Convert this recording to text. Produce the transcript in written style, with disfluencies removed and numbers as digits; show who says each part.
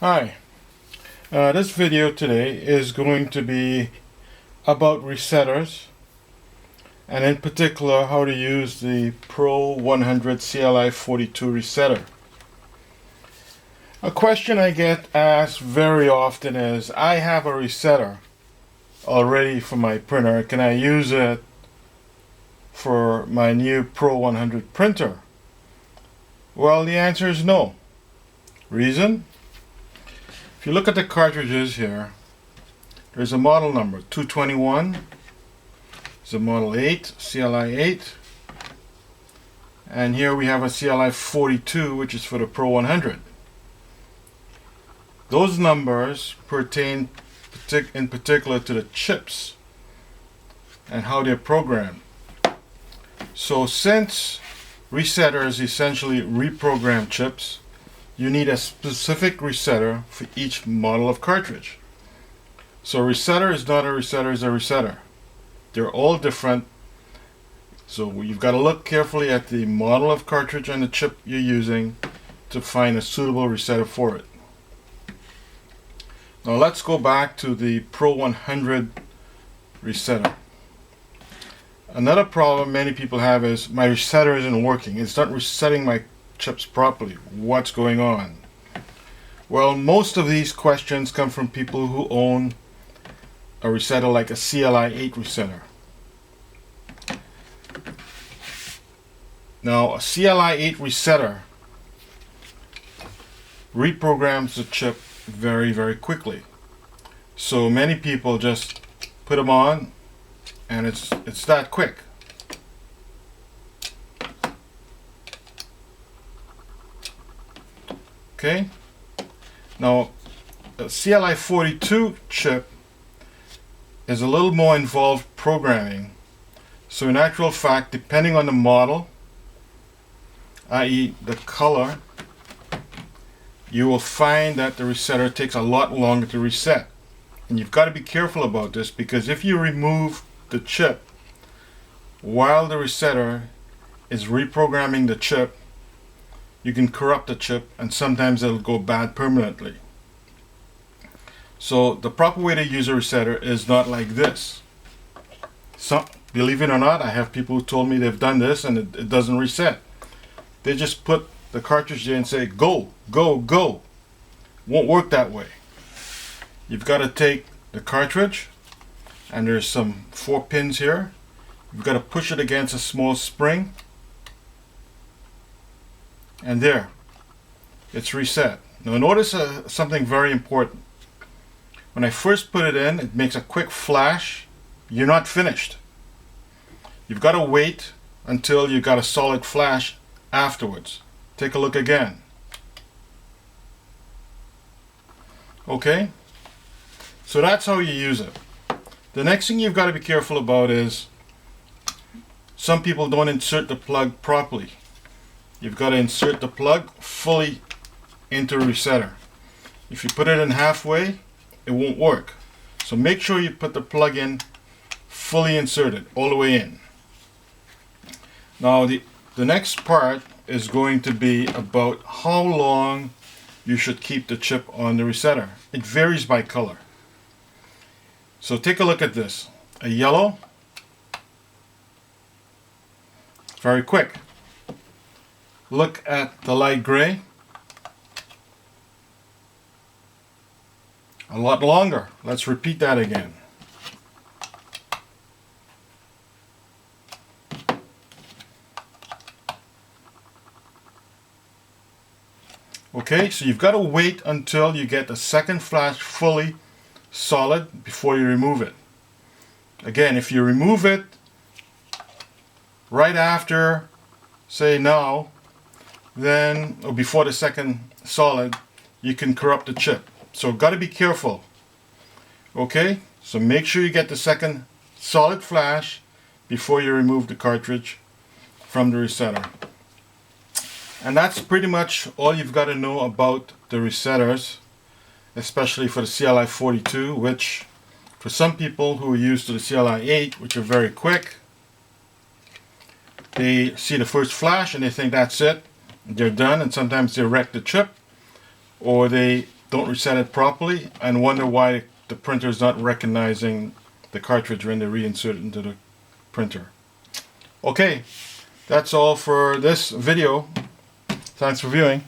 Speaker 1: Hi, this video today is going to be about resetters, and in particular how to use the Pro-100 CLI-42 resetter. A question I get asked very often is, I have a resetter already for my printer, can I use it for my new Pro-100 printer? Well, the answer is no. Reason? If you look at the cartridges here, there's a model number 221, there's a model 8, CLI-8, and here we have a CLI-42, which is for the Pro-100. Those numbers pertain in particular to the chips and how they're programmed. So since resetters essentially reprogram chips, you need a specific resetter for each model of cartridge. So a resetter is not a resetter is a resetter. They're all different. So you've got to look carefully at the model of cartridge and the chip you're using to find a suitable resetter for it. Now let's go back to the Pro-100 resetter. Another problem many people have is my resetter isn't working. It's not resetting my chips properly. What's going on? Well, most of these questions come from people who own a resetter like a CLI-8 resetter. Now, a CLI-8 resetter reprograms the chip very, very quickly. So many people just put them on and it's that quick. Okay, now the CLI-42 chip is a little more involved programming. So in actual fact, depending on the model, i.e. the color, you will find that the resetter takes a lot longer to reset. And you've got to be careful about this, because if you remove the chip while the resetter is reprogramming the chip, you can corrupt the chip and sometimes it'll go bad permanently. So the proper way to use a resetter is not like this. So, believe it or not, I have people who told me they've done this and it doesn't reset. They just put the cartridge there and say go, go, go. Won't work that way. You've got to take the cartridge, and there's some 4 pins here. You've got to push it against a small spring, and there, it's reset. Now notice something very important. When I first put it in, it makes a quick flash. You're not finished. You've got to wait until you got a solid flash afterwards. Take a look again. Okay, so that's how you use it. The next thing you've got to be careful about is some people don't insert the plug properly. You've got to insert the plug fully into a resetter. If you put it in halfway, it won't work. So make sure you put the plug in fully inserted, all the way in. Now the next part is going to be about how long you should keep the chip on the resetter. It varies by color. So take a look at this. A yellow, very quick. Look at the light gray, a lot longer. Let's repeat that again. Okay, so you've got to wait until you get the second flash fully solid before you remove it. Again, if you remove it right after, say now, then, or before the second solid, you can corrupt the chip. So got to be careful. Okay, so make sure you get the second solid flash before you remove the cartridge from the resetter. And that's pretty much all you've got to know about the resetters, especially for the CLI-42, which for some people who are used to the CLI-8, which are very quick, they see the first flash and they think that's it, they're done, and sometimes they wreck the chip, or they don't reset it properly and wonder why the printer is not recognizing the cartridge when they reinsert it into the printer. Okay, that's all for this video. Thanks for viewing.